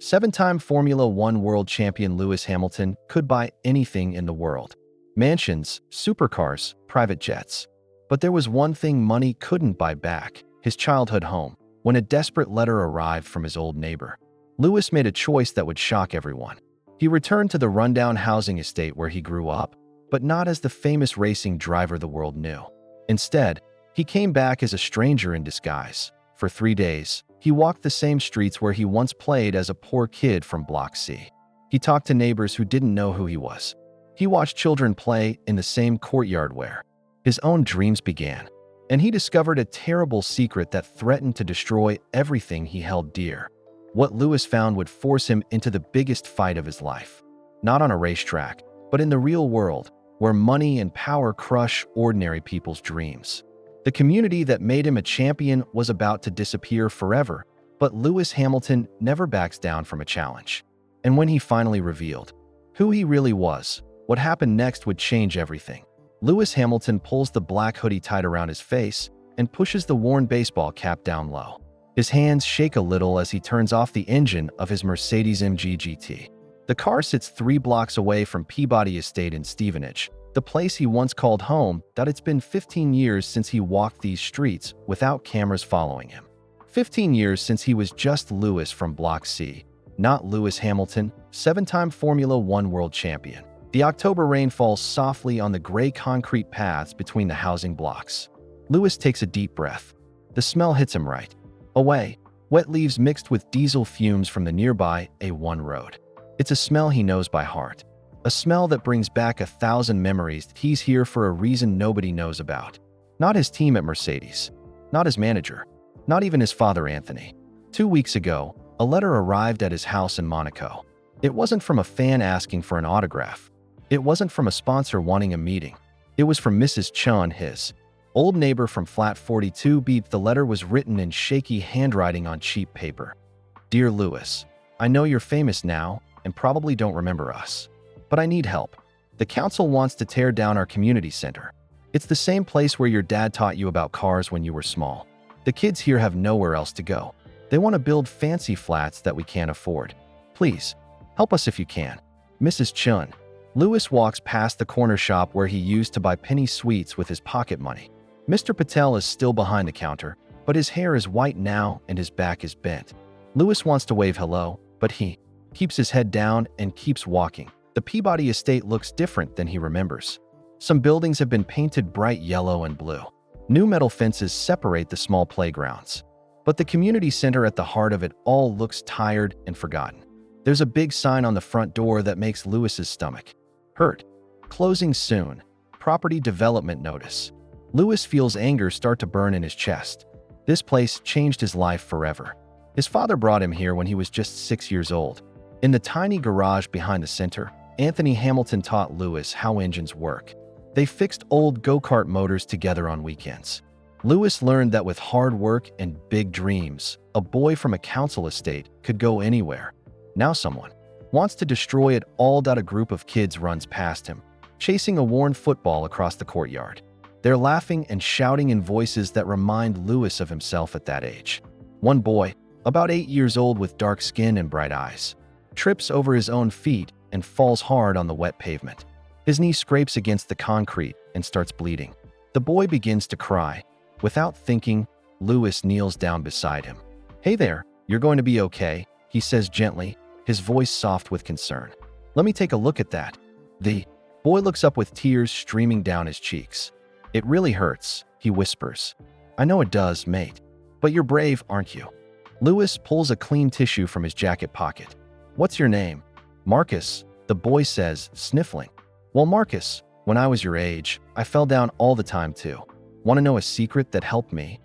Seven-time Formula One world champion Lewis Hamilton could buy anything in the world. Mansions, supercars, private jets. But there was one thing money couldn't buy back: his childhood home. When a desperate letter arrived from his old neighbor, Lewis made a choice that would shock everyone. He returned to the rundown housing estate where he grew up, but not as the famous racing driver the world knew. Instead, he came back as a stranger in disguise. For 3 days, he walked the same streets where he once played as a poor kid from Block C. He talked to neighbors who didn't know who he was. He watched children play in the same courtyard where his own dreams began. And he discovered a terrible secret that threatened to destroy everything he held dear. What Lewis found would force him into the biggest fight of his life. Not on a racetrack, but in the real world, where money and power crush ordinary people's dreams. The community that made him a champion was about to disappear forever, but Lewis Hamilton never backs down from a challenge. And when he finally revealed who he really was, what happened next would change everything. Lewis Hamilton pulls the black hoodie tied around his face and pushes the worn baseball cap down low. His hands shake a little as he turns off the engine of his Mercedes-AMG GT. The car sits 3 blocks away from Peabody Estate in Stevenage, the place he once called home. That it's been 15 years since he walked these streets without cameras following him. 15 years since he was just Lewis from Block C, not Lewis Hamilton, 7-time Formula One world champion. The October rain falls softly on the gray concrete paths between the housing blocks. Lewis takes a deep breath. The smell hits him right away. Wet leaves mixed with diesel fumes from the nearby A1 road. It's a smell he knows by heart. A smell that brings back 1,000 memories. He's here for a reason nobody knows about. Not his team at Mercedes. Not his manager. Not even his father, Anthony. 2 weeks ago, a letter arrived at his house in Monaco. It wasn't from a fan asking for an autograph. It wasn't from a sponsor wanting a meeting. It was from Mrs. Chun, his old neighbor from Flat 42 B. The letter was written in shaky handwriting on cheap paper. Dear Lewis, I know you're famous now and probably don't remember us, but I need help. The council wants to tear down our community center. It's the same place where your dad taught you about cars when you were small. The kids here have nowhere else to go. They want to build fancy flats that we can't afford. Please, help us if you can. Mrs. Chun. Lewis walks past the corner shop where he used to buy penny sweets with his pocket money. Mr. Patel is still behind the counter, but his hair is white now and his back is bent. Lewis wants to wave hello, but he keeps his head down and keeps walking. The Peabody estate looks different than he remembers. Some buildings have been painted bright yellow and blue. New metal fences separate the small playgrounds. But the community center at the heart of it all looks tired and forgotten. There's a big sign on the front door that makes Lewis's stomach hurt. Closing soon. Property development notice. Lewis feels anger start to burn in his chest. This place changed his life forever. His father brought him here when he was just 6 years old. In the tiny garage behind the center, Anthony Hamilton taught Lewis how engines work. They fixed old go-kart motors together on weekends. Lewis learned that with hard work and big dreams, a boy from a council estate could go anywhere. Now someone wants to destroy it all. A group of kids runs past him, chasing a worn football across the courtyard. They're laughing and shouting in voices that remind Lewis of himself at that age. One boy, about 8 years old with dark skin and bright eyes, trips over his own feet and falls hard on the wet pavement. His knee scrapes against the concrete and starts bleeding. The boy begins to cry. Without thinking, Lewis kneels down beside him. Hey there, you're going to be okay, he says gently, his voice soft with concern. Let me take a look at that. The boy looks up with tears streaming down his cheeks. It really hurts, he whispers. I know it does, mate. But you're brave, aren't you? Lewis pulls a clean tissue from his jacket pocket. What's your name? Marcus, the boy says, sniffling. Well, Marcus, when I was your age, I fell down all the time too. Want to know a secret that helped me?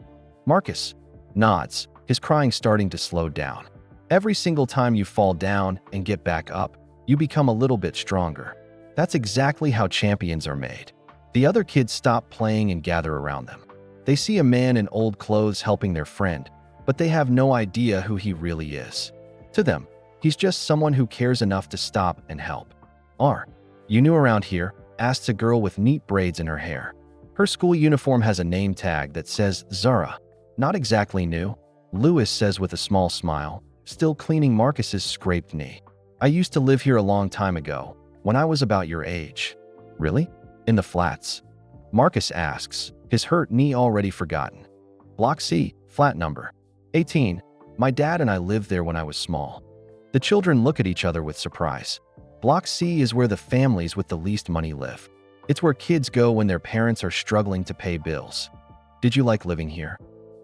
Marcus nods, his crying starting to slow down. Every single time you fall down and get back up, you become a little bit stronger. That's exactly how champions are made. The other kids stop playing and gather around them. They see a man in old clothes helping their friend, but they have no idea who he really is. To them, he's just someone who cares enough to stop and help. You new around here? Asks a girl with neat braids in her hair. Her school uniform has a name tag that says Zara. Not exactly new, Lewis says with a small smile. still cleaning Marcus's scraped knee. I used to live here a long time ago, when I was about your age. Really? In the flats? Marcus asks, his hurt knee already forgotten. Block C, flat number 18. My dad and I lived there when I was small. The children look at each other with surprise. Block C is where the families with the least money live. It's where kids go when their parents are struggling to pay bills. Did you like living here?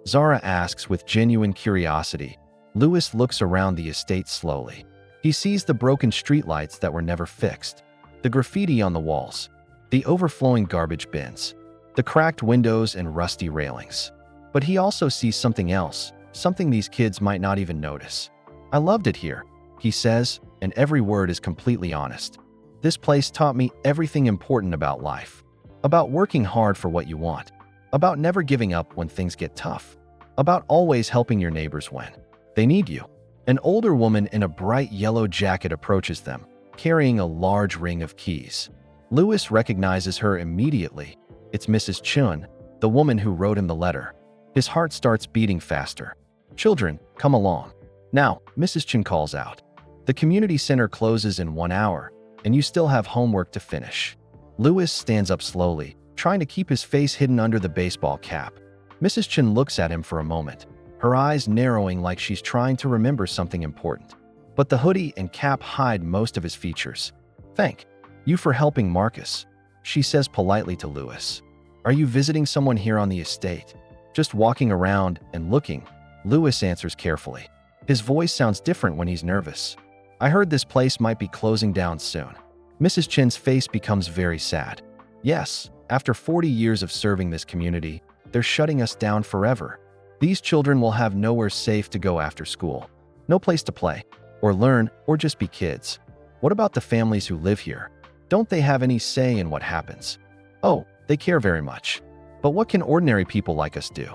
Zara asks with genuine curiosity. Louis looks around the estate slowly. He sees the broken streetlights that were never fixed, the graffiti on the walls, the overflowing garbage bins, the cracked windows and rusty railings. But he also sees something else, something these kids might not even notice. I loved it here, he says, and every word is completely honest. This place taught me everything important about life, about working hard for what you want, about never giving up when things get tough, about always helping your neighbors when they need you. An older woman in a bright yellow jacket approaches them, carrying a large ring of keys. Louis recognizes her immediately. It's Mrs. Chun, the woman who wrote him the letter. His heart starts beating faster. Children, come along. Now, Mrs. Chun calls out. The community center closes in 1 hour, and you still have homework to finish. Louis stands up slowly, trying to keep his face hidden under the baseball cap. Mrs. Chun looks at him for a moment, her eyes narrowing like she's trying to remember something important. But the hoodie and cap hide most of his features. Thank you for helping Marcus, she says politely to Louis. Are you visiting someone here on the estate? Just walking around and looking, Louis answers carefully. His voice sounds different when he's nervous. I heard this place might be closing down soon. Mrs. Chin's face becomes very sad. Yes, after 40 years of serving this community, they're shutting us down forever. These children will have nowhere safe to go after school. No place to play, or learn, or just be kids. What about the families who live here? Don't they have any say in what happens? Oh, they care very much. But what can ordinary people like us do?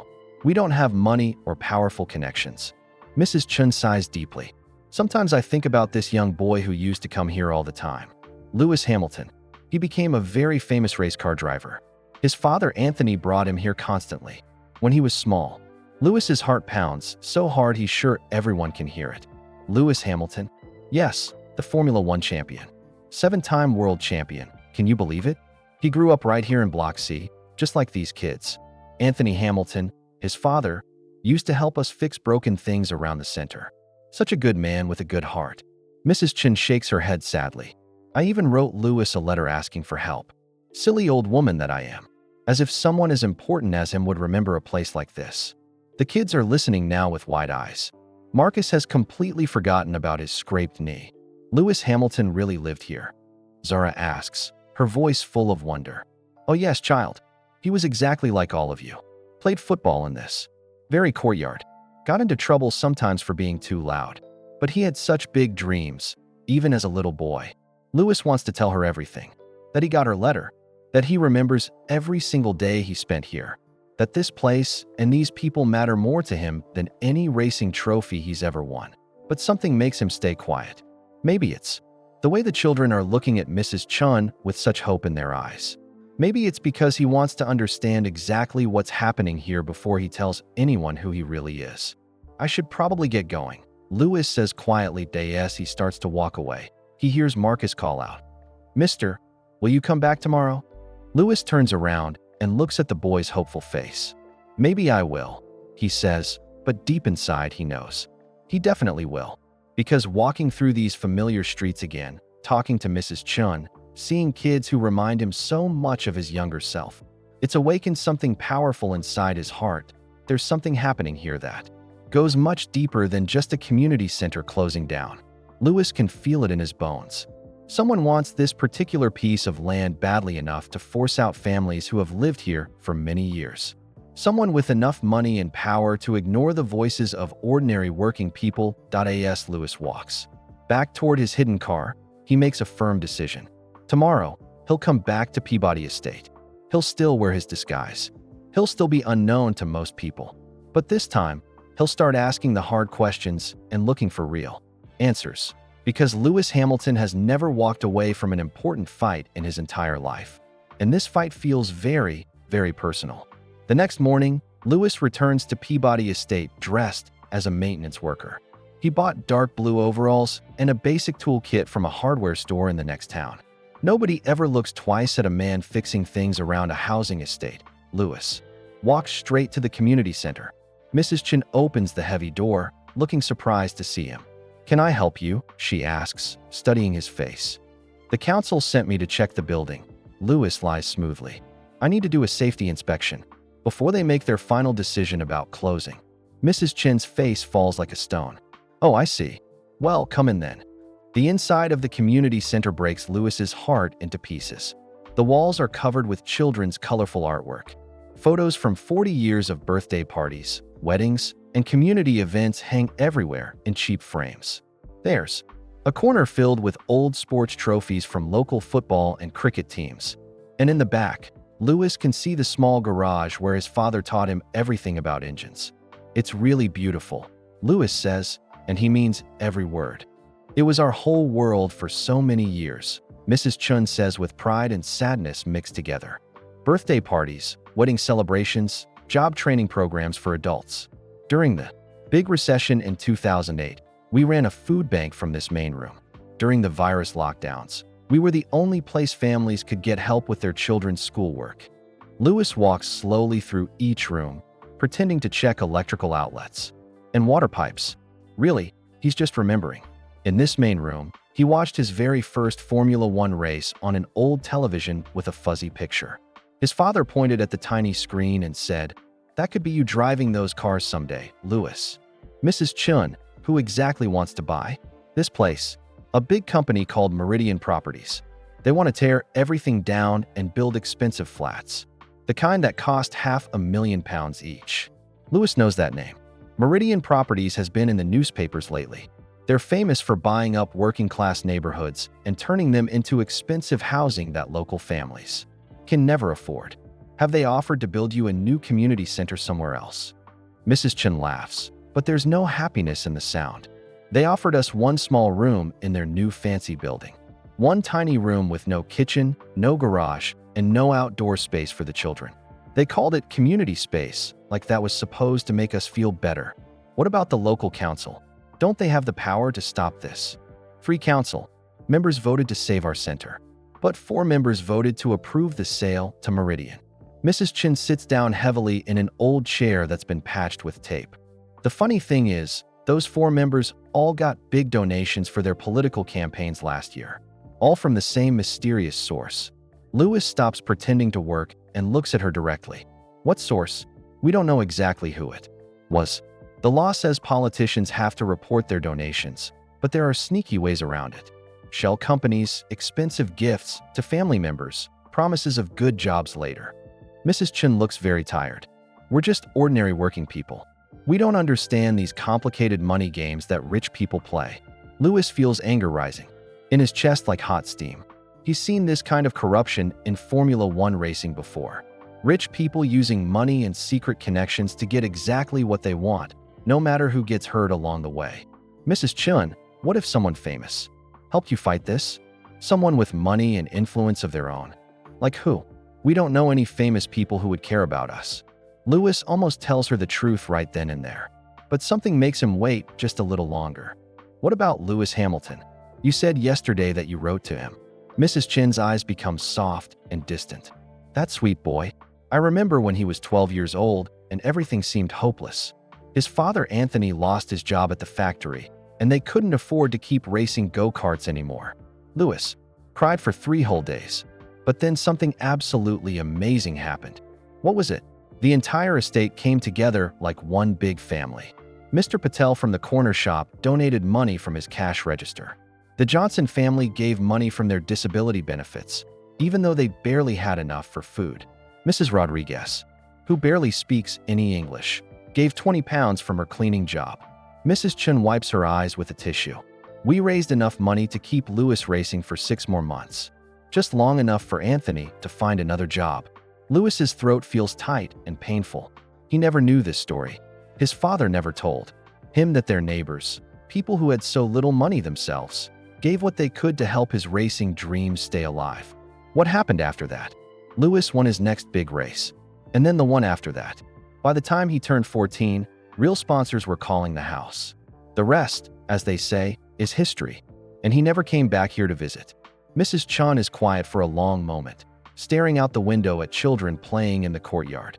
We don't have money or powerful connections. Mrs. Chun sighs deeply. Sometimes I think about this young boy who used to come here all the time. Lewis Hamilton. He became a very famous race car driver. His father Anthony brought him here constantly. When he was small, Lewis's heart pounds so hard he's sure everyone can hear it. Lewis Hamilton? Yes, the Formula One champion. 7-time world champion. Can you believe it? He grew up right here in Block C, just like these kids. Anthony Hamilton, his father, used to help us fix broken things around the center. Such a good man with a good heart. Mrs. Chin shakes her head sadly. I even wrote Lewis a letter asking for help. Silly old woman that I am. As if someone as important as him would remember a place like this. The kids are listening now with wide eyes. Marcus has completely forgotten about his scraped knee. Lewis Hamilton really lived here? Zara asks, her voice full of wonder. Oh yes, child. He was exactly like all of you. Played football in this very courtyard. Got into trouble sometimes for being too loud. But he had such big dreams, even as a little boy. Lewis wants to tell her everything. That he got her letter. That he remembers every single day he spent here. That this place and these people matter more to him than any racing trophy he's ever won. But something makes him stay quiet. Maybe it's the way the children are looking at Mrs. Chun with such hope in their eyes. Maybe it's because he wants to understand exactly what's happening here before he tells anyone who he really is. I should probably get going, Lewis says quietly as he starts to walk away. He hears Marcus call out, Mister, will you come back tomorrow? Lewis turns around and looks at the boy's hopeful face. Maybe I will, he says, but deep inside he knows. He definitely will. Because walking through these familiar streets again, talking to Mrs. Chun, seeing kids who remind him so much of his younger self, it's awakened something powerful inside his heart. There's something happening here that goes much deeper than just a community center closing down. Lewis can feel it in his bones. Someone wants this particular piece of land badly enough to force out families who have lived here for many years. Someone with enough money and power to ignore the voices of ordinary working people. As Lewis walks back toward his hidden car, he makes a firm decision. Tomorrow, he'll come back to Peabody Estate. He'll still wear his disguise. He'll still be unknown to most people. But this time, he'll start asking the hard questions and looking for real answers. Because Lewis Hamilton has never walked away from an important fight in his entire life. And this fight feels very, very personal. The next morning, Lewis returns to Peabody Estate dressed as a maintenance worker. He bought dark blue overalls and a basic toolkit from a hardware store in the next town. Nobody ever looks twice at a man fixing things around a housing estate. Lewis walks straight to the community center. Mrs. Chen opens the heavy door, looking surprised to see him. "Can I help you?" she asks, studying his face. "The council sent me to check the building." Lewis lies smoothly. "I need to do a safety inspection before they make their final decision about closing." Mrs. Chen's face falls like a stone. "Oh, I see. Well, come in then." The inside of the community center breaks Lewis's heart into pieces. The walls are covered with children's colorful artwork. Photos from 40 years of birthday parties, weddings, and community events hang everywhere in cheap frames. There's a corner filled with old sports trophies from local football and cricket teams. And in the back, Lewis can see the small garage where his father taught him everything about engines. "It's really beautiful," Lewis says, and he means every word. "It was our whole world for so many years," Mrs. Chun says with pride and sadness mixed together. "Birthday parties, wedding celebrations, job training programs for adults. During the big recession in 2008, we ran a food bank from this main room. During the virus lockdowns, we were the only place families could get help with their children's schoolwork." Lewis walks slowly through each room, pretending to check electrical outlets and water pipes. Really, he's just remembering. In this main room, he watched his very first Formula One race on an old television with a fuzzy picture. His father pointed at the tiny screen and said, "That could be you driving those cars someday, Lewis." Mrs. Chun, who exactly wants to buy this place? A big company called Meridian Properties. They want to tear everything down and build expensive flats, the kind that cost £500,000 each. Lewis knows that name. Meridian Properties has been in the newspapers lately. They're famous for buying up working-class neighborhoods and turning them into expensive housing that local families can never afford. Have they offered to build you a new community center somewhere else? Mrs. Chen laughs, but there's no happiness in the sound. They offered us one small room in their new fancy building. One tiny room with no kitchen, no garage, and no outdoor space for the children. They called it community space, like that was supposed to make us feel better. What about the local council? Don't they have the power to stop this? Free council. Members voted to save our center. But 4 members voted to approve the sale to Meridian. Mrs. Chen sits down heavily in an old chair that's been patched with tape. The funny thing is, those 4 members all got big donations for their political campaigns last year, all from the same mysterious source. Lewis stops pretending to work and looks at her directly. "What source?" "We don't know exactly who it was. The law says politicians have to report their donations, but there are sneaky ways around it. Shell companies, expensive gifts to family members, promises of good jobs later." Mrs. Chen looks very tired. "We're just ordinary working people. We don't understand these complicated money games that rich people play." Lewis feels anger rising in his chest like hot steam. He's seen this kind of corruption in Formula One racing before. Rich people using money and secret connections to get exactly what they want, no matter who gets hurt along the way. "Mrs. Chun, what if someone famous helped you fight this? Someone with money and influence of their own. Like who?" "We don't know any famous people who would care about us." Lewis almost tells her the truth right then and there. But something makes him wait just a little longer. "What about Lewis Hamilton? You said yesterday that you wrote to him." Mrs. Chen's eyes become soft and distant. "That sweet boy. I remember when he was 12 years old and everything seemed hopeless. His father Anthony lost his job at the factory, and they couldn't afford to keep racing go-karts anymore. Lewis cried for 3 whole days. But then something absolutely amazing happened. What was it? The entire estate came together like one big family. Mr. Patel from the corner shop donated money from his cash register. The Johnson family gave money from their disability benefits, even though they barely had enough for food. Mrs. Rodriguez, who barely speaks any English, gave £20 from her cleaning job. Mrs. Chun wipes her eyes with a tissue. "We raised enough money to keep Lewis racing for 6 more months. Just long enough for Anthony to find another job." Lewis's throat feels tight and painful. He never knew this story. His father never told him that their neighbors, people who had so little money themselves, gave what they could to help his racing dreams stay alive. What happened after that? Lewis won his next big race, and then the one after that. By the time he turned 14, real sponsors were calling the house. The rest, as they say, is history. And he never came back here to visit. Mrs. Chun is quiet for a long moment, staring out the window at children playing in the courtyard.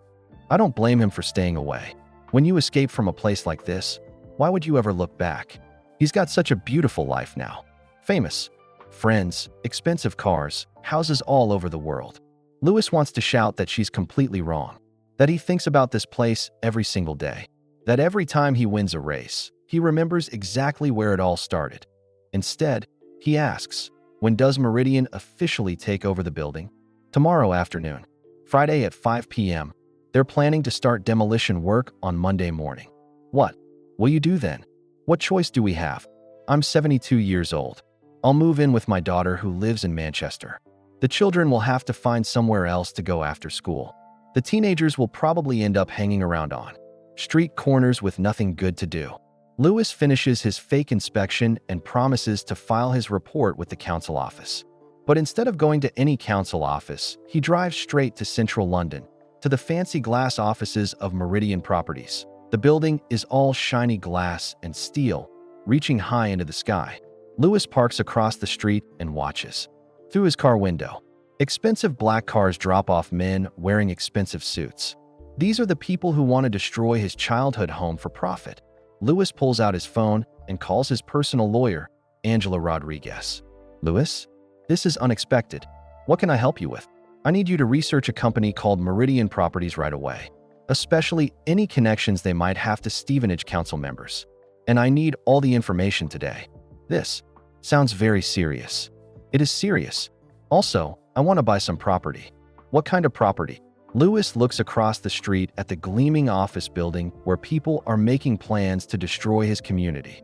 I don't blame him for staying away. When you escape from a place like this, why would you ever look back? He's got such a beautiful life now. Famous, friends, expensive cars, houses all over the world. Louis wants to shout that she's completely wrong, that he thinks about this place every single day, that every time he wins a race, he remembers exactly where it all started. Instead, he asks, when does Meridian officially take over the building? Tomorrow afternoon, Friday at 5 p.m. They're planning to start demolition work on Monday morning. What will you do then? What choice do we have? I'm 72 years old. I'll move in with my daughter who lives in Manchester. The children will have to find somewhere else to go after school. The teenagers will probably end up hanging around on street corners with nothing good to do. Louis finishes his fake inspection and promises to file his report with the council office. But instead of going to any council office, he drives straight to central London, to the fancy glass offices of Meridian Properties. The building is all shiny glass and steel, reaching high into the sky. Louis parks across the street and watches. Through his car window, expensive black cars drop off men wearing expensive suits. These are the people who want to destroy his childhood home for profit. Louis pulls out his phone and calls his personal lawyer, Angela Rodriguez. Louis, this is unexpected. What can I help you with? I need you to research a company called Meridian Properties right away, especially any connections they might have to Stevenage Council members. And I need all the information today. This sounds very serious. It is serious. Also, I want to buy some property. What kind of property? Louis looks across the street at the gleaming office building where people are making plans to destroy his community.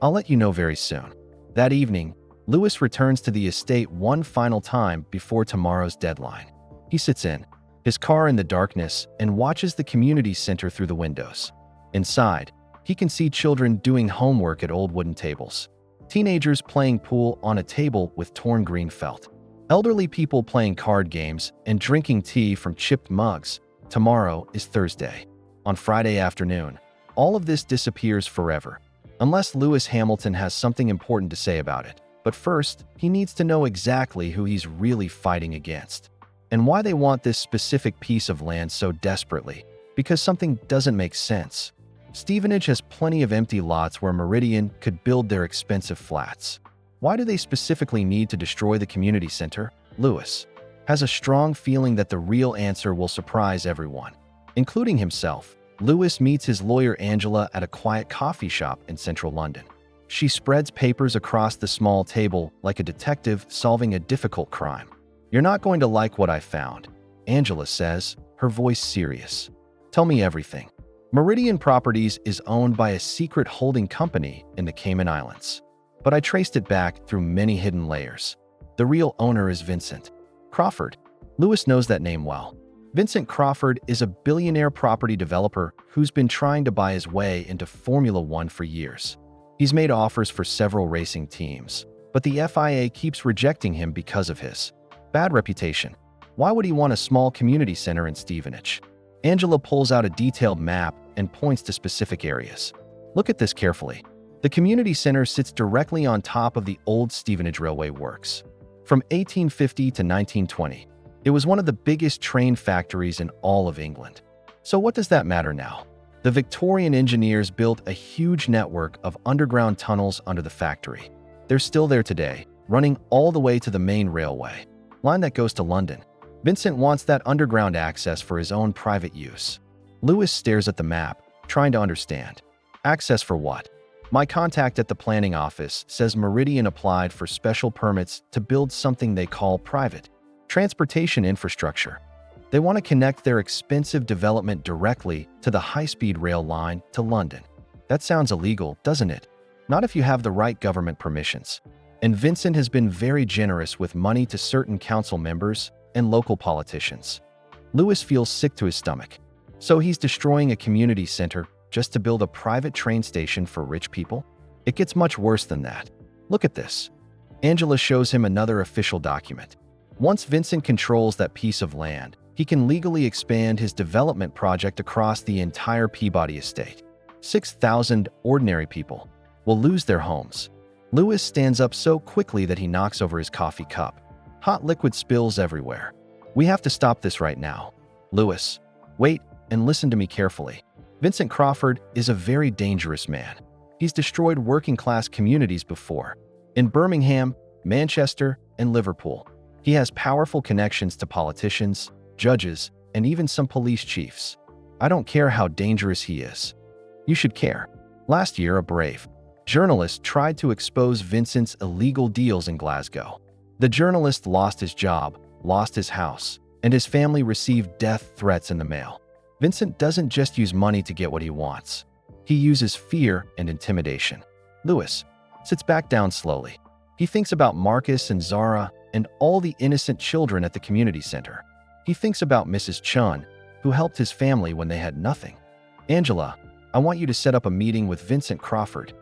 I'll let you know very soon. That evening, Louis returns to the estate one final time before tomorrow's deadline. He sits in his car in the darkness and watches the community center through the windows. Inside, he can see children doing homework at old wooden tables, teenagers playing pool on a table with torn green felt, elderly people playing card games and drinking tea from chipped mugs. Tomorrow is Thursday. On Friday afternoon, all of this disappears forever, unless Lewis Hamilton has something important to say about it. But first, he needs to know exactly who he's really fighting against, and why they want this specific piece of land so desperately, because something doesn't make sense. Stevenage has plenty of empty lots where Meridian could build their expensive flats. Why do they specifically need to destroy the community center? Louis has a strong feeling that the real answer will surprise everyone, including himself. Louis meets his lawyer Angela at a quiet coffee shop in central London. She spreads papers across the small table like a detective solving a difficult crime. You're not going to like what I found, Angela says, her voice serious. Tell me everything. Meridian Properties is owned by a secret holding company in the Cayman Islands. But I traced it back through many hidden layers. The real owner is Vincent Crawford. Louis knows that name well. Vincent Crawford is a billionaire property developer who's been trying to buy his way into Formula One for years. He's made offers for several racing teams, but the FIA keeps rejecting him because of his bad reputation. Why would he want a small community center in Stevenage? Angela pulls out a detailed map and points to specific areas. Look at this carefully. The community center sits directly on top of the old Stevenage Railway Works. From 1850 to 1920, it was one of the biggest train factories in all of England. So what does that matter now? The Victorian engineers built a huge network of underground tunnels under the factory. They're still there today, running all the way to the main railway line that goes to London. Vincent wants that underground access for his own private use. Louis stares at the map, trying to understand. Access for what? My contact at the planning office says Meridian applied for special permits to build something they call private transportation infrastructure. They want to connect their expensive development directly to the high-speed rail line to London. That sounds illegal, doesn't it? Not if you have the right government permissions. And Vincent has been very generous with money to certain council members and local politicians. Louis feels sick to his stomach. So he's destroying a community center just to build a private train station for rich people? It gets much worse than that. Look at this. Angela shows him another official document. Once Vincent controls that piece of land, he can legally expand his development project across the entire Peabody estate. 6,000 ordinary people will lose their homes. Louis stands up so quickly that he knocks over his coffee cup. Hot liquid spills everywhere. We have to stop this right now. Louis, wait and listen to me carefully. Vincent Crawford is a very dangerous man. He's destroyed working-class communities before. In Birmingham, Manchester, and Liverpool. He has powerful connections to politicians, judges, and even some police chiefs. I don't care how dangerous he is. You should care. Last year, a brave journalist tried to expose Vincent's illegal deals in Glasgow. The journalist lost his job, lost his house, and his family received death threats in the mail. Vincent doesn't just use money to get what he wants. He uses fear and intimidation. Louis sits back down slowly. He thinks about Marcus and Zara and all the innocent children at the community center. He thinks about Mrs. Chun, who helped his family when they had nothing. Angela, I want you to set up a meeting with Vincent Crawford.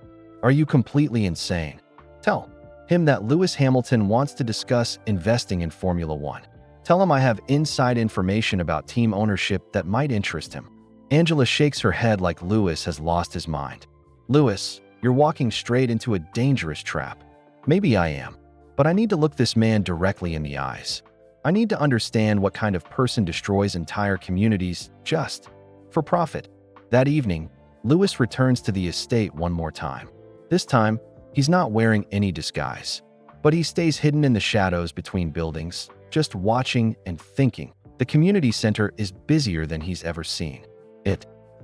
Are you completely insane? Tell him that Lewis Hamilton wants to discuss investing in Formula One. Tell him I have inside information about team ownership that might interest him. Angela shakes her head like Louis has lost his mind. Louis, you're walking straight into a dangerous trap. Maybe I am, but I need to look this man directly in the eyes. I need to understand what kind of person destroys entire communities just for profit. That evening, Louis returns to the estate one more time. This time, he's not wearing any disguise, but he stays hidden in the shadows between buildings, just watching and thinking. The community center is busier than he's ever seen.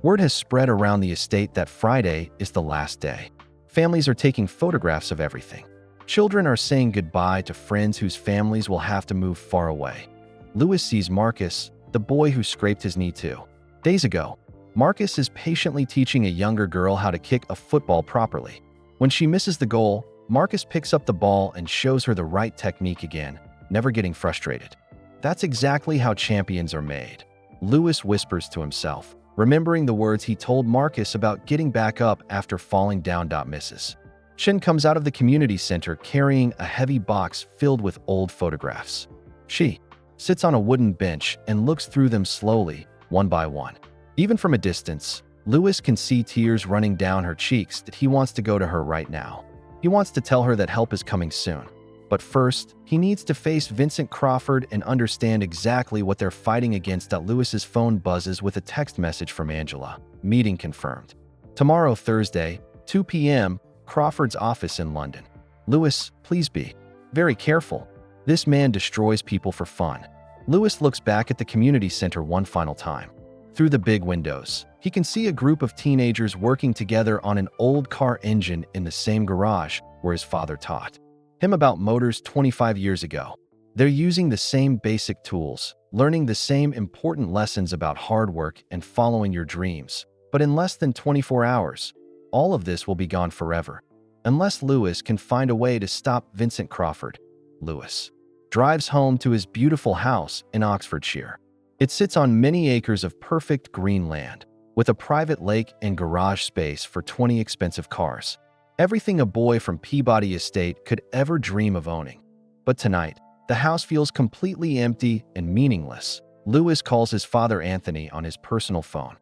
Word has spread around the estate that Friday is the last day. Families are taking photographs of everything. Children are saying goodbye to friends whose families will have to move far away. Louis sees Marcus, the boy who scraped his knee 2 days ago. Marcus is patiently teaching a younger girl how to kick a football properly. When she misses the goal, Marcus picks up the ball and shows her the right technique again, never getting frustrated. That's exactly how champions are made. Louis whispers to himself, remembering the words he told Marcus about getting back up after falling down. Mrs. Chen comes out of the community center carrying a heavy box filled with old photographs. She sits on a wooden bench and looks through them slowly, one by one. Even from a distance, Louis can see tears running down her cheeks that he wants to go to her right now. He wants to tell her that help is coming soon. But first, he needs to face Vincent Crawford and understand exactly what they're fighting against. Louis's phone buzzes with a text message from Angela. Meeting confirmed. Tomorrow, Thursday, 2 p.m., Crawford's office in London. Louis, please be very careful. This man destroys people for fun. Louis looks back at the community center one final time. Through the big windows, he can see a group of teenagers working together on an old car engine in the same garage where his father taught him about motors 25 years ago. They're using the same basic tools, learning the same important lessons about hard work and following your dreams. But in less than 24 hours, all of this will be gone forever. Unless Louis can find a way to stop Vincent Crawford. Louis drives home to his beautiful house in Oxfordshire. It sits on many acres of perfect green land, with a private lake and garage space for 20 expensive cars. Everything a boy from Peabody Estate could ever dream of owning. But tonight, the house feels completely empty and meaningless. Louis calls his father Anthony on his personal phone.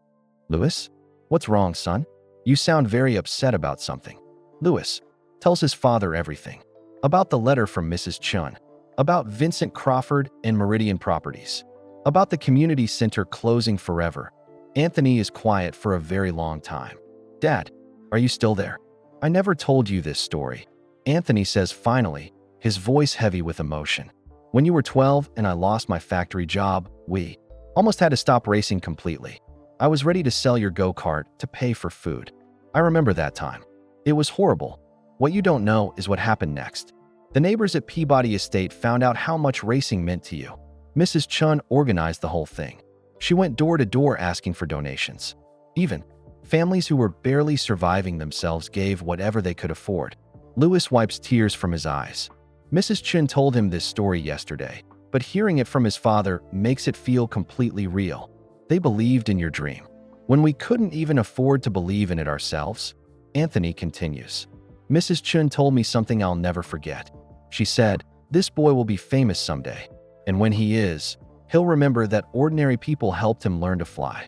Louis, what's wrong, son? You sound very upset about something. Louis tells his father everything. About the letter from Mrs. Chun, about Vincent Crawford and Meridian Properties, about the community center closing forever. Anthony is quiet for a very long time. Dad, are you still there? I never told you this story. Anthony says finally, his voice heavy with emotion. When you were 12 and I lost my factory job, we almost had to stop racing completely. I was ready to sell your go-kart to pay for food. I remember that time. It was horrible. What you don't know is what happened next. The neighbors at Peabody Estate found out how much racing meant to you. Mrs. Chun organized the whole thing. She went door to door asking for donations. Even families who were barely surviving themselves gave whatever they could afford. Louis wipes tears from his eyes. Mrs. Chun told him this story yesterday, but hearing it from his father makes it feel completely real. They believed in your dream when we couldn't even afford to believe in it ourselves. Anthony continues. Mrs. Chun told me something I'll never forget. She said, this boy will be famous someday, and when he is, he'll remember that ordinary people helped him learn to fly.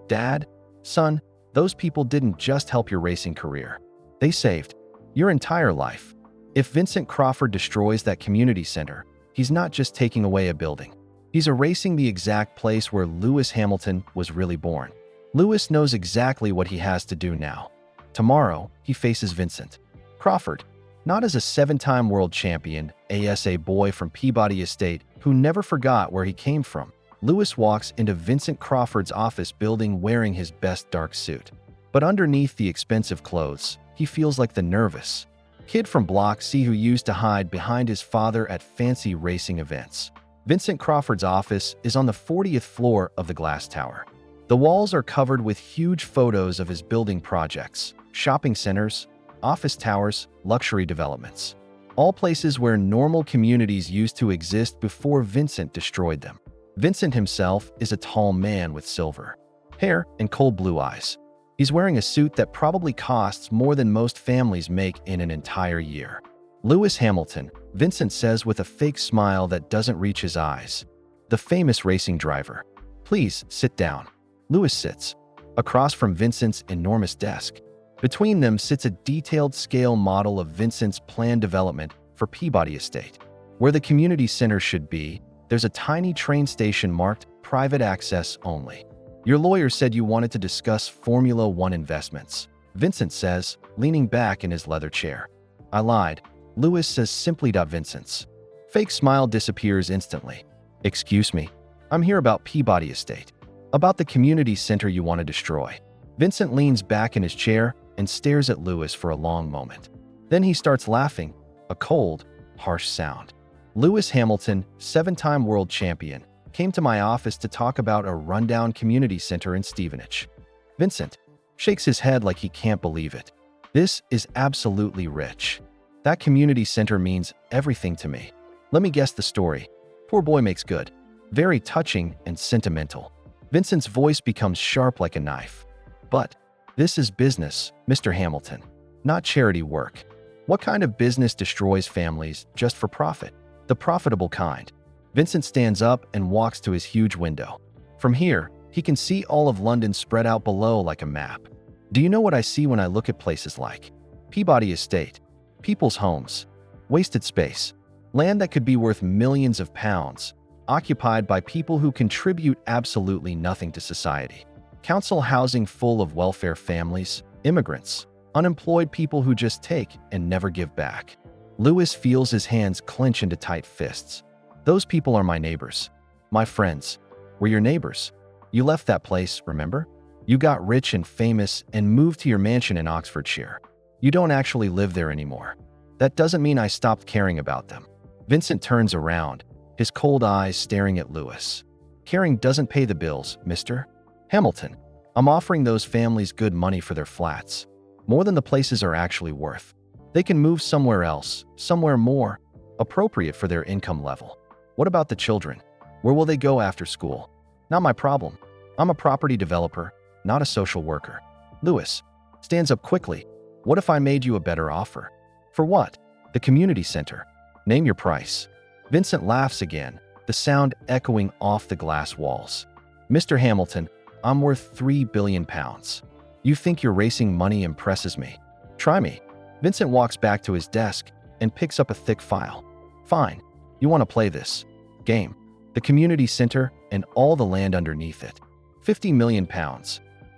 Dad, son, those people didn't just help your racing career. They saved Your entire life. If Vincent Crawford destroys that community center, he's not just taking away a building. He's erasing the exact place where Lewis Hamilton was really born. Lewis knows exactly what he has to do now. Tomorrow, he faces Vincent Crawford, not as a 7-time world champion, as a boy from Peabody Estate who never forgot where he came from. Lewis walks into Vincent Crawford's office building wearing his best dark suit. But underneath the expensive clothes, he feels like the nervous kid from Block C who used to hide behind his father at fancy racing events. Vincent Crawford's office is on the 40th floor of the glass tower. The walls are covered with huge photos of his building projects, shopping centers, office towers, luxury developments. All places where normal communities used to exist before Vincent destroyed them. Vincent himself is a tall man with silver hair and cold blue eyes. He's wearing a suit that probably costs more than most families make in an entire year. Lewis Hamilton, Vincent says with a fake smile that doesn't reach his eyes. The famous racing driver. Please sit down. Lewis sits across from Vincent's enormous desk. Between them sits a detailed scale model of Vincent's planned development for Peabody Estate. Where the community center should be, there's a tiny train station marked private access only. Your lawyer said you wanted to discuss Formula One investments, Vincent says, leaning back in his leather chair. I lied, Lewis says simply. Vincent's fake smile disappears instantly. Excuse me, I'm here about Peabody Estate. About the community center you want to destroy. Vincent leans back in his chair and stares at Lewis for a long moment. Then he starts laughing, a cold, harsh sound. Lewis Hamilton, 7-time world champion, came to my office to talk about a rundown community center in Stevenage. Vincent shakes his head like he can't believe it. This is absolutely rich. That community center means everything to me. Let me guess the story. Poor boy makes good. Very touching and sentimental. Vincent's voice becomes sharp like a knife. But this is business, Mr. Hamilton, not charity work. What kind of business destroys families just for profit? The profitable kind. Vincent stands up and walks to his huge window. From here, he can see all of London spread out below like a map. Do you know what I see when I look at places like Peabody Estate? People's homes. Wasted space. Land that could be worth millions of pounds, occupied by people who contribute absolutely nothing to society. Council housing full of welfare families, immigrants, unemployed people who just take and never give back. Lewis feels his hands clench into tight fists. Those people are my neighbors. My friends. We're your neighbors. You left that place, remember? You got rich and famous and moved to your mansion in Oxfordshire. You don't actually live there anymore. That doesn't mean I stopped caring about them. Vincent turns around, his cold eyes staring at Lewis. Caring doesn't pay the bills, Mr. Hamilton. I'm offering those families good money for their flats. More than the places are actually worth. They can move somewhere else, somewhere more appropriate for their income level. What about the children? Where will they go after school? Not my problem. I'm a property developer, not a social worker. Lewis stands up quickly. What if I made you a better offer? For what? The community center. Name your price. Vincent laughs again, the sound echoing off the glass walls. Mr. Hamilton, I'm worth £3 billion. You think your racing money impresses me? Try me. Vincent walks back to his desk and picks up a thick file. Fine. You want to play this game. The community center and all the land underneath it. £50 million.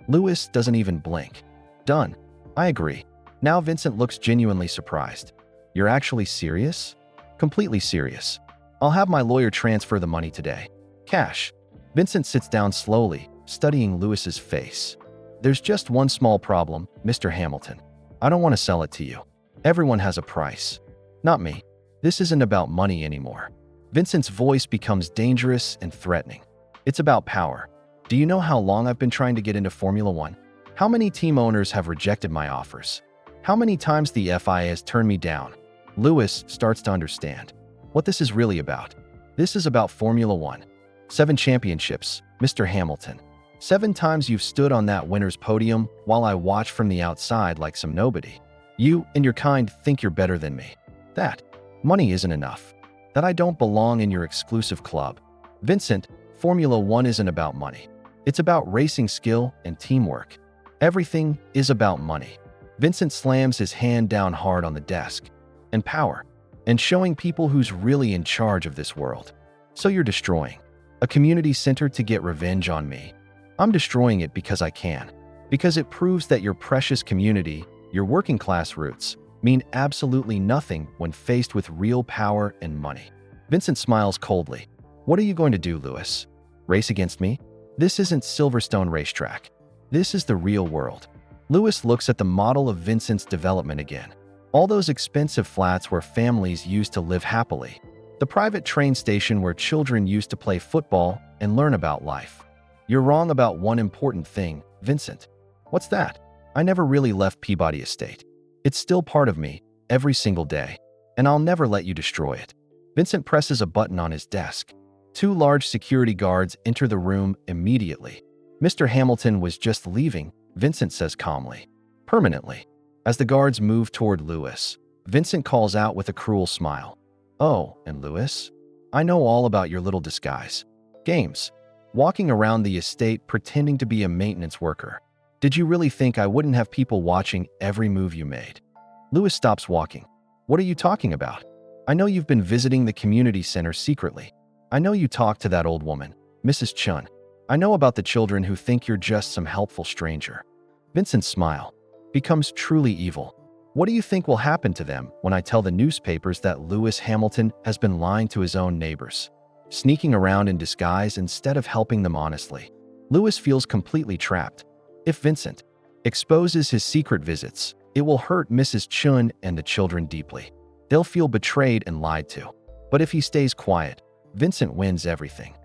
Lewis doesn't even blink. Done. I agree. Now Vincent looks genuinely surprised. You're actually serious? Completely serious. I'll have my lawyer transfer the money today. Cash. Vincent sits down slowly, studying Lewis's face. There's just one small problem, Mr. Hamilton. I don't want to sell it to you. Everyone has a price. Not me. This isn't about money anymore. Vincent's voice becomes dangerous and threatening. It's about power. Do you know how long I've been trying to get into Formula One? How many team owners have rejected my offers? How many times the FIA has turned me down? Lewis starts to understand what this is really about. This is about Formula One. 7 championships, Mr. Hamilton. 7 times you've stood on that winner's podium while I watch from the outside like some nobody. You and your kind think you're better than me. That money isn't enough. That I don't belong in your exclusive club. Vincent, Formula One isn't about money. It's about racing skill and teamwork. Everything is about money. Vincent slams his hand down hard on the desk. And power. And showing people who's really in charge of this world. So you're destroying a community center to get revenge on me. I'm destroying it because I can. Because it proves that your precious community, your working class roots, mean absolutely nothing when faced with real power and money. Vincent smiles coldly. What are you going to do, Lewis? Race against me? This isn't Silverstone Racetrack. This is the real world. Lewis looks at the model of Vincent's development again. All those expensive flats where families used to live happily. The private train station where children used to play football and learn about life. You're wrong about one important thing, Vincent. What's that? I never really left Peabody Estate. It's still part of me, every single day, and I'll never let you destroy it. Vincent presses a button on his desk. 2 large security guards enter the room immediately. Mr. Hamilton was just leaving, Vincent says calmly. Permanently. As the guards move toward Lewis, Vincent calls out with a cruel smile. Oh, and Lewis? I know all about your little disguise. Games. Walking around the estate pretending to be a maintenance worker. Did you really think I wouldn't have people watching every move you made? Lewis stops walking. What are you talking about? I know you've been visiting the community center secretly. I know you talked to that old woman, Mrs. Chun. I know about the children who think you're just some helpful stranger. Vincent's smile becomes truly evil. What do you think will happen to them when I tell the newspapers that Lewis Hamilton has been lying to his own neighbors, sneaking around in disguise instead of helping them honestly? Lewis feels completely trapped. If Vincent exposes his secret visits, it will hurt Mrs. Chun and the children deeply. They'll feel betrayed and lied to. But if he stays quiet, Vincent wins everything.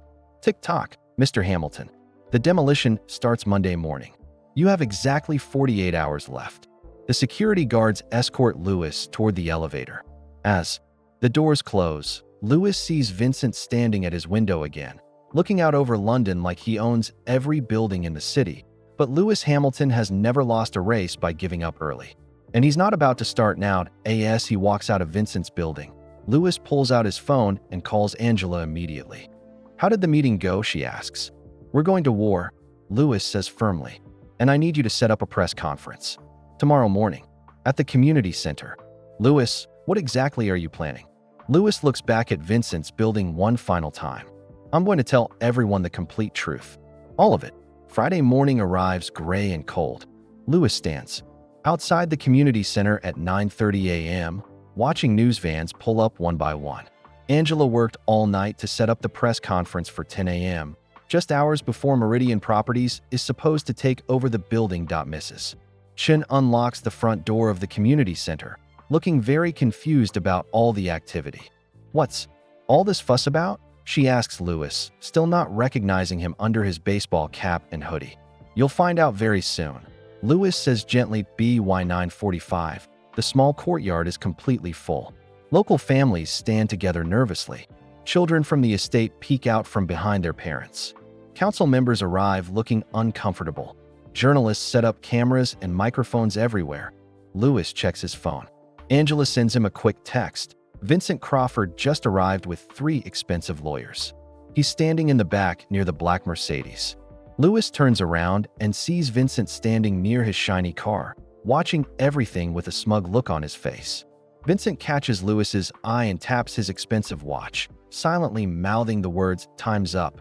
Tick-tock, Mr. Hamilton. The demolition starts Monday morning. You have exactly 48 hours left. The security guards escort Lewis toward the elevator. As the doors close, Lewis sees Vincent standing at his window again, looking out over London like he owns every building in the city. But Lewis Hamilton has never lost a race by giving up early. And he's not about to start now. As he walks out of Vincent's building, Lewis pulls out his phone and calls Angela immediately. How did the meeting go, she asks. We're going to war, Lewis says firmly. And I need you to set up a press conference. Tomorrow morning, at the community center. Lewis, what exactly are you planning? Lewis looks back at Vincent's building one final time. I'm going to tell everyone the complete truth. All of it. Friday morning arrives gray and cold. Lewis stands outside the community center at 9:30 a.m., watching news vans pull up one by one. Angela worked all night to set up the press conference for 10 a.m., just hours before Meridian Properties is supposed to take over the building. Mrs. Chen unlocks the front door of the community center, looking very confused about all the activity. What's all this fuss about? She asks Lewis, still not recognizing him under his baseball cap and hoodie. You'll find out very soon. Lewis says gently. By 9:45, the small courtyard is completely full. Local families stand together nervously. Children from the estate peek out from behind their parents. Council members arrive looking uncomfortable. Journalists set up cameras and microphones everywhere. Lewis checks his phone. Angela sends him a quick text. Vincent Crawford just arrived with 3 expensive lawyers. He's standing in the back near the black Mercedes. Lewis turns around and sees Vincent standing near his shiny car, watching everything with a smug look on his face. Vincent catches Lewis's eye and taps his expensive watch, silently mouthing the words, "Time's up."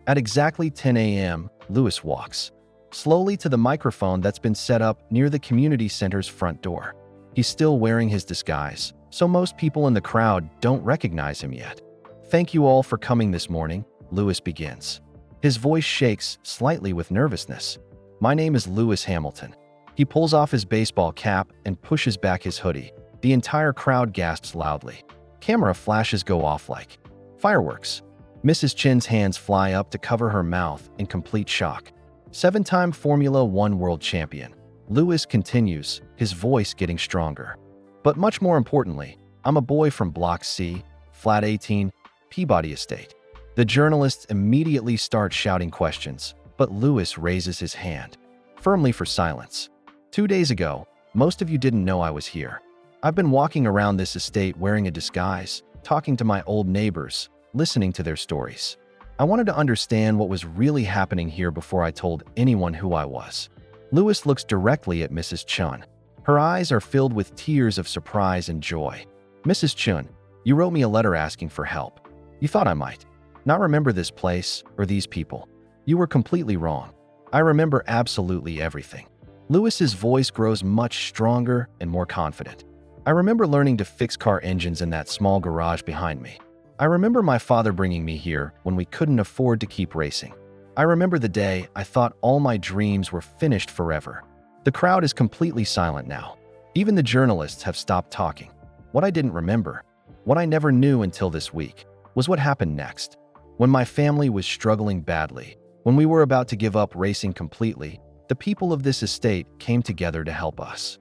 At exactly 10 a.m., Lewis walks slowly to the microphone that's been set up near the community center's front door. He's still wearing his disguise, so most people in the crowd don't recognize him yet. Thank you all for coming this morning, Lewis begins. His voice shakes slightly with nervousness. My name is Lewis Hamilton. He pulls off his baseball cap and pushes back his hoodie. The entire crowd gasps loudly. Camera flashes go off like fireworks. Mrs. Chen's hands fly up to cover her mouth in complete shock. 7-time Formula One world champion. Lewis continues, his voice getting stronger. But much more importantly, I'm a boy from Block C, Flat 18, Peabody Estate. The journalists immediately start shouting questions, but Lewis raises his hand, firmly for silence. 2 days ago, most of you didn't know I was here. I've been walking around this estate wearing a disguise, talking to my old neighbors, listening to their stories. I wanted to understand what was really happening here before I told anyone who I was. Lewis looks directly at Mrs. Chun. Her eyes are filled with tears of surprise and joy. "Mrs. Chun, you wrote me a letter asking for help. You thought I might not remember this place or these people. You were completely wrong. I remember absolutely everything." Lewis's voice grows much stronger and more confident. "I remember learning to fix car engines in that small garage behind me. I remember my father bringing me here when we couldn't afford to keep racing. I remember the day I thought all my dreams were finished forever." The crowd is completely silent now. Even the journalists have stopped talking. What I didn't remember, what I never knew until this week, was what happened next. When my family was struggling badly, when we were about to give up racing completely, the people of this estate came together to help us.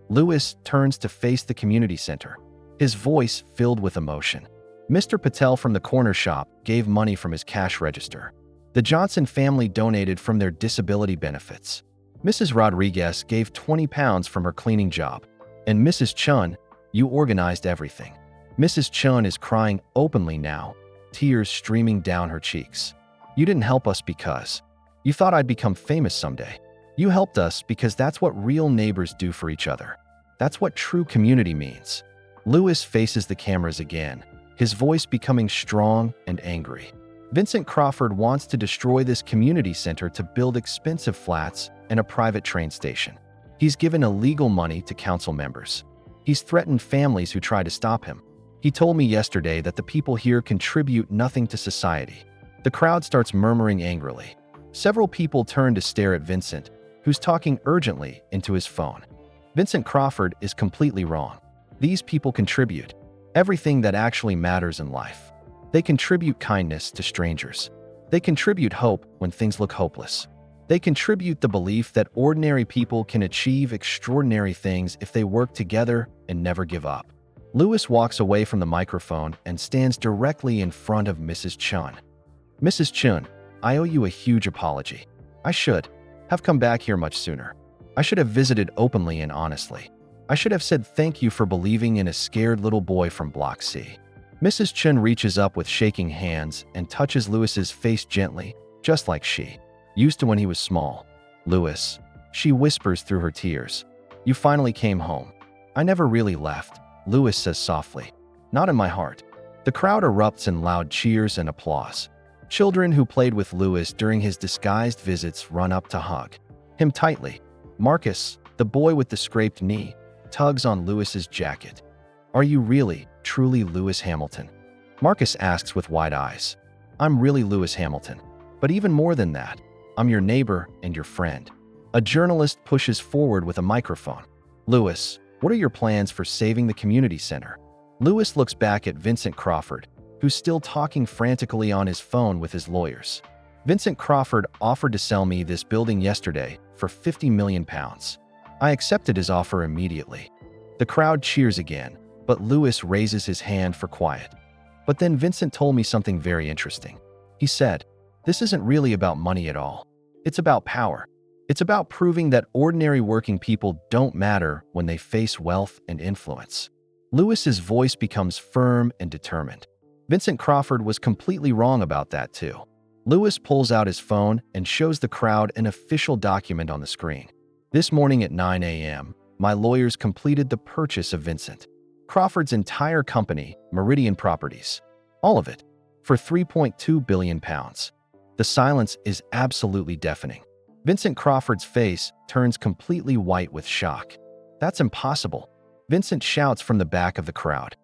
Lewis turns to face the community center, his voice filled with emotion. Mr. Patel from the corner shop gave money from his cash register. The Johnson family donated from their disability benefits. Mrs. Rodriguez gave £20 from her cleaning job. And Mrs. Chun, you organized everything. Mrs. Chun is crying openly now, tears streaming down her cheeks. You didn't help us because you thought I'd become famous someday. You helped us because that's what real neighbors do for each other. That's what true community means. Lewis faces the cameras again, his voice becoming strong and angry. Vincent Crawford wants to destroy this community center to build expensive flats and a private train station. He's given illegal money to council members. He's threatened families who try to stop him. He told me yesterday that the people here contribute nothing to society. The crowd starts murmuring angrily. Several people turn to stare at Vincent, who's talking urgently into his phone. Vincent Crawford is completely wrong. These people contribute everything that actually matters in life. They contribute kindness to strangers. They contribute hope when things look hopeless. They contribute the belief that ordinary people can achieve extraordinary things if they work together and never give up. Lewis walks away from the microphone and stands directly in front of Mrs. Chun. "Mrs. Chun, I owe you a huge apology. I should have come back here much sooner. I should have visited openly and honestly. I should have said thank you for believing in a scared little boy from Block C." Mrs. Chun reaches up with shaking hands and touches Lewis's face gently, just like she used to when he was small. "Lewis," she whispers through her tears, "you finally came home." "I never really left," Lewis says softly. "Not in my heart." The crowd erupts in loud cheers and applause. Children who played with Lewis during his disguised visits run up to hug him tightly. Marcus, the boy with the scraped knee, tugs on Lewis's jacket. "Are you really, truly Lewis Hamilton?" Marcus asks with wide eyes. "I'm really Lewis Hamilton. But even more than that, I'm your neighbor and your friend." A journalist pushes forward with a microphone. "Lewis, what are your plans for saving the community center?" Lewis looks back at Vincent Crawford, who's still talking frantically on his phone with his lawyers. "Vincent Crawford offered to sell me this building yesterday for £50 million. I accepted his offer immediately." The crowd cheers again, but Lewis raises his hand for quiet. "But then Vincent told me something very interesting. He said, this isn't really about money at all. It's about power. It's about proving that ordinary working people don't matter when they face wealth and influence." Lewis's voice becomes firm and determined. Vincent Crawford was completely wrong about that too. Lewis pulls out his phone and shows the crowd an official document on the screen. "This morning at 9 a.m., my lawyers completed the purchase of Vincent Crawford's entire company, Meridian Properties. All of it, for £3.2 billion. The silence is absolutely deafening. Vincent Crawford's face turns completely white with shock. "That's impossible," Vincent shouts from the back of the crowd.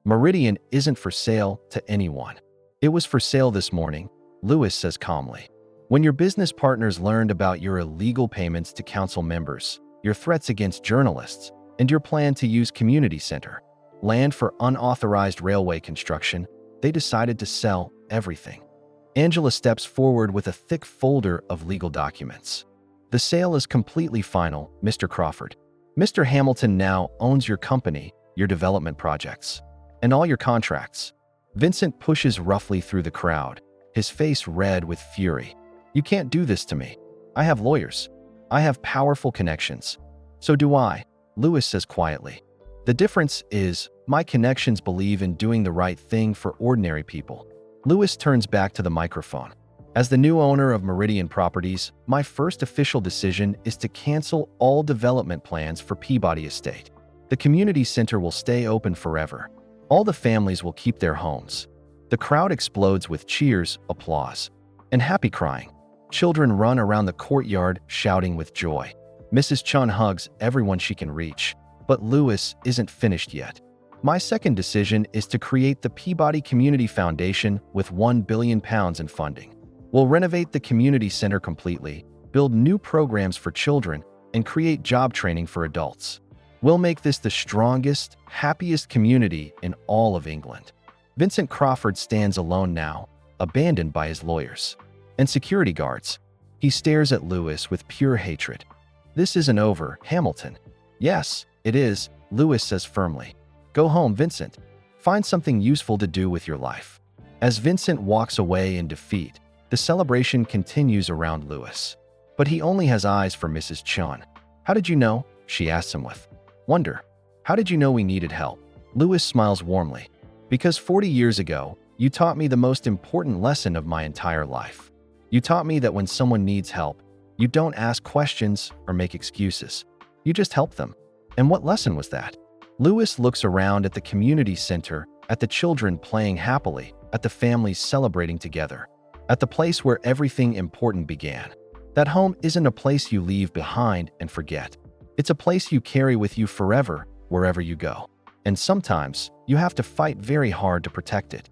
"Meridian isn't for sale to anyone. It was for sale this morning," Lewis says calmly. "When your business partners learned about your illegal payments to council members, your threats against journalists, and your plan to use community center land for unauthorized railway construction, they decided to sell everything." Angela steps forward with a thick folder of legal documents. "The sale is completely final, Mr. Crawford. Mr. Hamilton now owns your company, your development projects, and all your contracts." Vincent pushes roughly through the crowd, his face red with fury. "You can't do this to me. I have lawyers. I have powerful connections." "So do I," Lewis says quietly. "The difference is, my connections believe in doing the right thing for ordinary people." Lewis turns back to the microphone. As the new owner of Meridian Properties, my first official decision is to cancel all development plans for Peabody Estate. The community center will stay open forever. All the families will keep their homes. The crowd explodes with cheers, applause, and happy crying. Children run around the courtyard shouting with joy. Mrs. Chun hugs everyone she can reach. But Lewis isn't finished yet. My second decision is to create the Peabody Community Foundation with £1 billion in funding. We'll renovate the community center completely, build new programs for children, and create job training for adults. We'll make this the strongest, happiest community in all of England. Vincent Crawford stands alone now, abandoned by his lawyers and security guards. He stares at Lewis with pure hatred. This isn't over, Hamilton. Yes, it is, Lewis says firmly. Go home, Vincent. Find something useful to do with your life. As Vincent walks away in defeat, the celebration continues around Lewis. But he only has eyes for Mrs. Chun. How did you know? She asks him with wonder. How did you know we needed help? Lewis smiles warmly. Because 40 years ago, you taught me the most important lesson of my entire life. You taught me that when someone needs help, you don't ask questions or make excuses. You just help them. And what lesson was that? Lewis looks around at the community center, at the children playing happily, at the families celebrating together, at the place where everything important began. That home isn't a place you leave behind and forget. It's a place you carry with you forever, wherever you go. And sometimes, you have to fight very hard to protect it.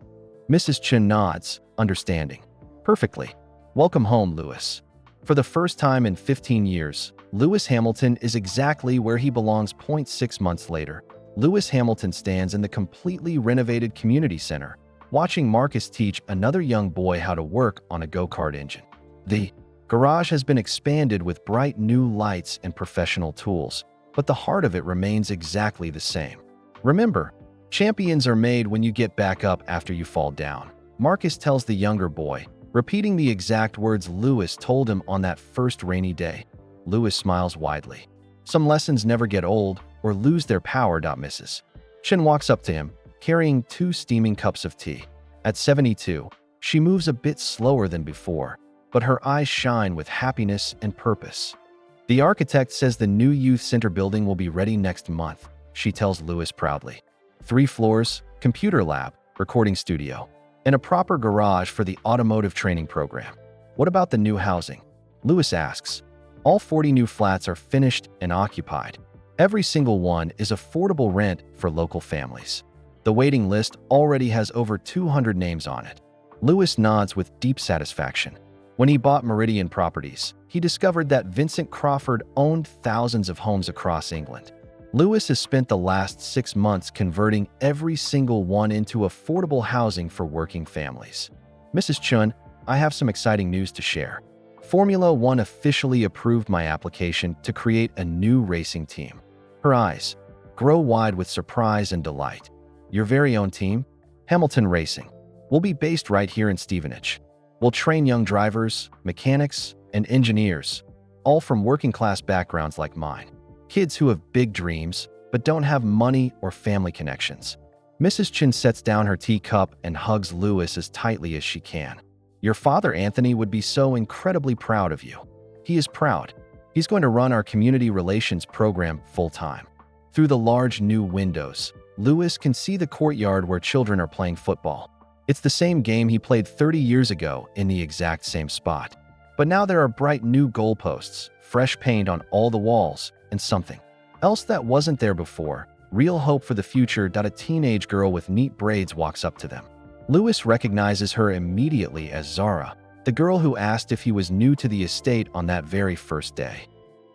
Mrs. Chun nods, understanding. Perfectly. Welcome home, Lewis. For the first time in 15 years, Lewis Hamilton is exactly where he belongs. 6 months later, Lewis Hamilton stands in the completely renovated community center, watching Marcus teach another young boy how to work on a go-kart engine. The garage has been expanded with bright new lights and professional tools, but the heart of it remains exactly the same. Remember, champions are made when you get back up after you fall down, Marcus tells the younger boy, repeating the exact words Lewis told him on that first rainy day. Lewis smiles widely. Some lessons never get old or lose their power. Mrs. Chun walks up to him, carrying 2 steaming cups of tea. At 72, she moves a bit slower than before, but her eyes shine with happiness and purpose. The architect says the new youth center building will be ready next month, she tells Lewis proudly. 3 floors, computer lab, recording studio, and a proper garage for the automotive training program. What about the new housing? Lewis asks. All 40 new flats are finished and occupied. Every single one is affordable rent for local families. The waiting list already has over 200 names on it. Lewis nods with deep satisfaction. When he bought Meridian Properties, he discovered that Vincent Crawford owned thousands of homes across England. Lewis has spent the last 6 months converting every single one into affordable housing for working families. Mrs. Chun, I have some exciting news to share. Formula One officially approved my application to create a new racing team. Her eyes grow wide with surprise and delight. Your very own team, Hamilton Racing, will be based right here in Stevenage. We'll train young drivers, mechanics, and engineers, all from working-class backgrounds like mine. Kids who have big dreams, but don't have money or family connections. Mrs. Chun sets down her teacup and hugs Lewis as tightly as she can. Your father, Anthony, would be so incredibly proud of you. He is proud. He's going to run our community relations program full-time. Through the large new windows, Lewis can see the courtyard where children are playing football. It's the same game he played 30 years ago in the exact same spot. But now there are bright new goalposts, fresh paint on all the walls, and something else that wasn't there before. Real hope for the future. A teenage girl with neat braids walks up to them. Lewis recognizes her immediately as Zara, the girl who asked if he was new to the estate on that very first day.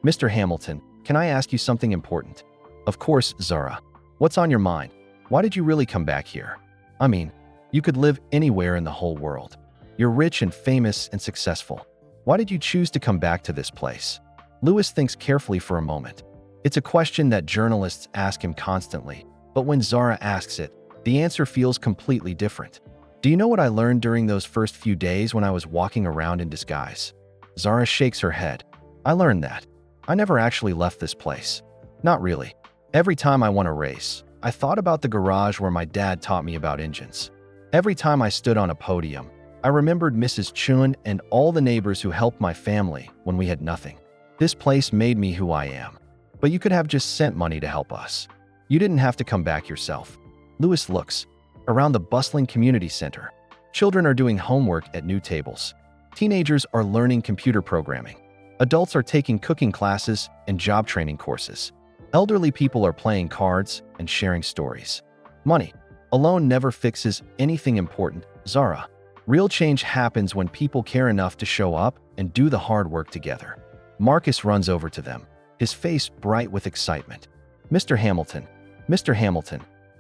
Mr. Hamilton, can I ask you something important? Of course, Zara. What's on your mind? Why did you really come back here? I mean, you could live anywhere in the whole world. You're rich and famous and successful. Why did you choose to come back to this place? Lewis thinks carefully for a moment. It's a question that journalists ask him constantly, but when Zara asks it, the answer feels completely different. Do you know what I learned during those first few days when I was walking around in disguise? Zara shakes her head. I learned that. I never actually left this place. Not really. Every time I won a race, I thought about the garage where my dad taught me about engines. Every time I stood on a podium, I remembered Mrs. Chun and all the neighbors who helped my family when we had nothing. This place made me who I am. But you could have just sent money to help us. You didn't have to come back yourself. Lewis looks around the bustling community center. Children are doing homework at new tables. Teenagers are learning computer programming. Adults are taking cooking classes and job training courses. Elderly people are playing cards and sharing stories. Money alone never fixes anything important, Zara. Real change happens when people care enough to show up and do the hard work together. Marcus runs over to them, his face bright with excitement. Mr. Hamilton,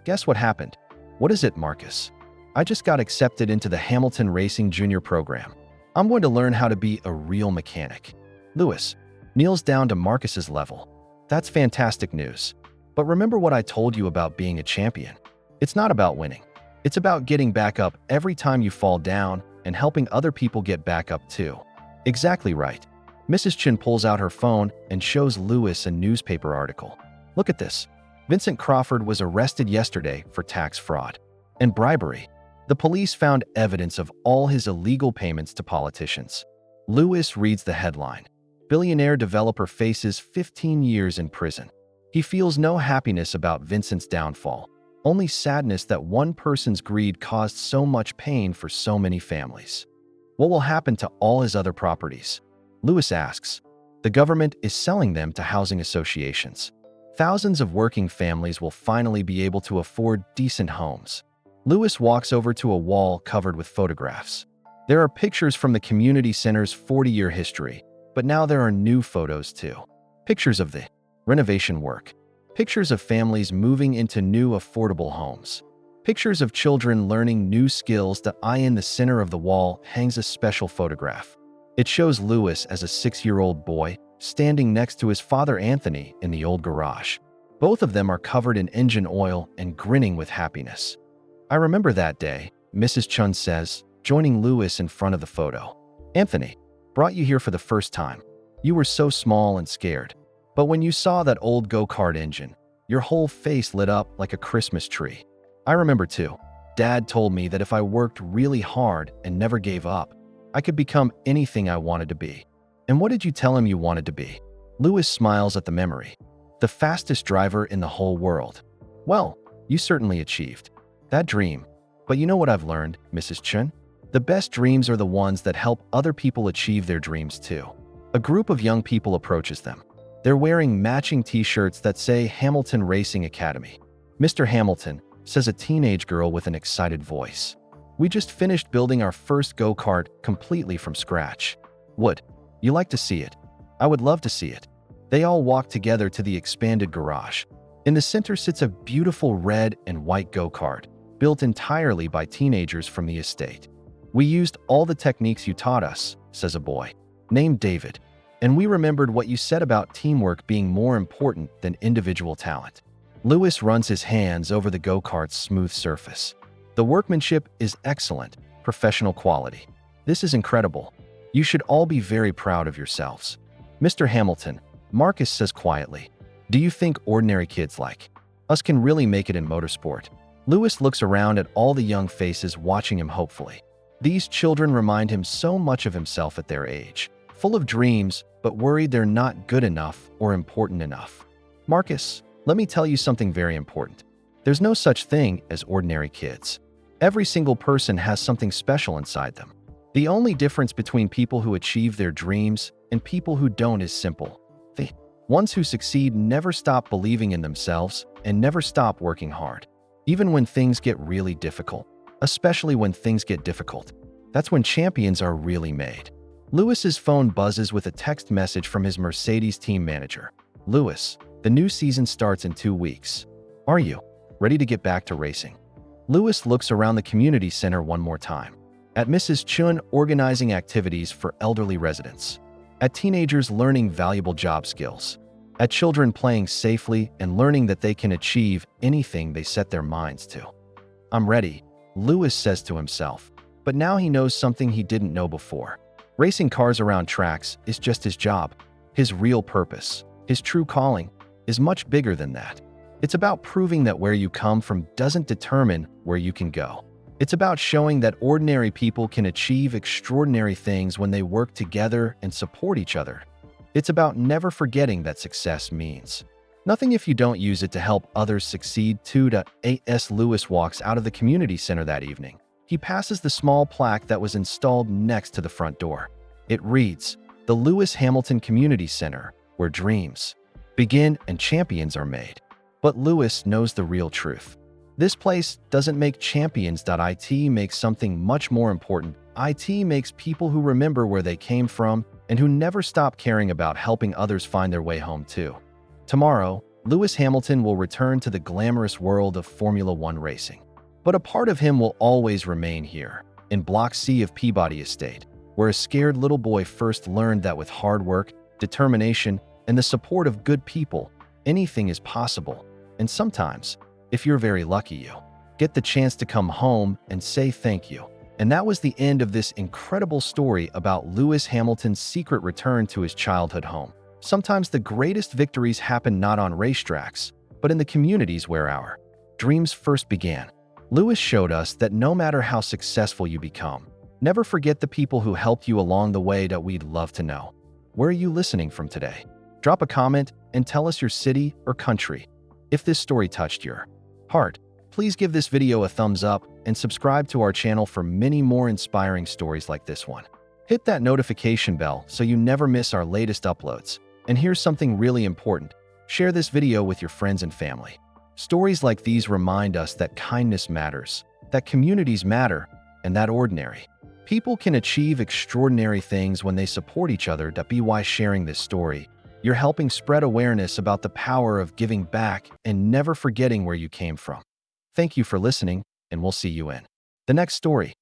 guess what happened? What is it, Marcus? I just got accepted into the Hamilton Racing Junior program. I'm going to learn how to be a real mechanic. Lewis kneels down to Marcus's level. That's fantastic news. But remember what I told you about being a champion. It's not about winning. It's about getting back up every time you fall down and helping other people get back up too. Exactly right. Mrs. Chin pulls out her phone and shows Lewis a newspaper article. Look at this. Vincent Crawford was arrested yesterday for tax fraud and bribery. The police found evidence of all his illegal payments to politicians. Lewis reads the headline. Billionaire developer faces 15 years in prison. He feels no happiness about Vincent's downfall, only sadness that one person's greed caused so much pain for so many families. What will happen to all his other properties? Lewis asks. The government is selling them to housing associations. Thousands of working families will finally be able to afford decent homes. Lewis walks over to a wall covered with photographs. There are pictures from the community center's 40-year history, but now there are new photos too. Pictures of the renovation work. Pictures of families moving into new affordable homes. Pictures of children learning new skills. The eye in the center of the wall hangs a special photograph. It shows Lewis as a 6-year-old boy standing next to his father Anthony in the old garage. Both of them are covered in engine oil and grinning with happiness. I remember that day, Mrs. Chun says, joining Lewis in front of the photo. Anthony brought you here for the first time. You were so small and scared. But when you saw that old go-kart engine, your whole face lit up like a Christmas tree. I remember too. Dad told me that if I worked really hard and never gave up, I could become anything I wanted to be. And what did you tell him you wanted to be? Lewis smiles at the memory. The fastest driver in the whole world. Well, you certainly achieved that dream. But you know what I've learned, Mrs. Chun? The best dreams are the ones that help other people achieve their dreams too. A group of young people approaches them. They're wearing matching t-shirts that say Hamilton Racing Academy. Mr. Hamilton, says a teenage girl with an excited voice. We just finished building our first go-kart completely from scratch. Would you like to see it? I would love to see it. They all walk together to the expanded garage. In the center sits a beautiful red and white go-kart, built entirely by teenagers from the estate. We used all the techniques you taught us, says a boy, named David. And we remembered what you said about teamwork being more important than individual talent. Lewis runs his hands over the go-kart's smooth surface. The workmanship is excellent, professional quality. This is incredible. You should all be very proud of yourselves. Mr. Hamilton, Marcus says quietly, do you think ordinary kids like us can really make it in motorsport? Lewis looks around at all the young faces watching him hopefully. These children remind him so much of himself at their age, full of dreams, but worried they're not good enough or important enough. Marcus, let me tell you something very important. There's no such thing as ordinary kids. Every single person has something special inside them. The only difference between people who achieve their dreams and people who don't is simple. The ones who succeed never stop believing in themselves and never stop working hard. Even when things get really difficult, especially when things get difficult, that's when champions are really made. Lewis's phone buzzes with a text message from his Mercedes team manager. Lewis, the new season starts in 2 weeks. Are you ready to get back to racing? Lewis looks around the community center one more time. At Mrs. Chun organizing activities for elderly residents. At teenagers learning valuable job skills. At children playing safely and learning that they can achieve anything they set their minds to. I'm ready, Lewis says to himself. But now he knows something he didn't know before. Racing cars around tracks is just his job. His real purpose, his true calling, is much bigger than that. It's about proving that where you come from doesn't determine where you can go. It's about showing that ordinary people can achieve extraordinary things when they work together and support each other. It's about never forgetting that success means nothing if you don't use it to help others succeed. 2-8 Lewis walks out of the community center that evening. He passes the small plaque that was installed next to the front door. It reads, "The Lewis Hamilton Community Center, where dreams begin and champions are made." But Lewis knows the real truth. This place doesn't make champions. It makes something much more important. It makes people who remember where they came from and who never stop caring about helping others find their way home too. Tomorrow, Lewis Hamilton will return to the glamorous world of Formula One racing. But a part of him will always remain here, in Block C of Peabody Estate, where a scared little boy first learned that with hard work, determination, and the support of good people, anything is possible. And sometimes, if you're very lucky, you get the chance to come home and say thank you. And that was the end of this incredible story about Lewis Hamilton's secret return to his childhood home. Sometimes the greatest victories happen not on racetracks, but in the communities where our dreams first began. Lewis showed us that no matter how successful you become, never forget the people who helped you along the way. That we'd love to know. Where are you listening from today? Drop a comment and tell us your city or country. If this story touched your heart, please give this video a thumbs up and subscribe to our channel for many more inspiring stories like this one. Hit that notification bell so you never miss our latest uploads. And here's something really important. Share this video with your friends and family. Stories like these remind us that kindness matters, that communities matter, and that ordinary people can achieve extraordinary things when they support each other. By sharing this story, you're helping spread awareness about the power of giving back and never forgetting where you came from. Thank you for listening, and we'll see you in the next story.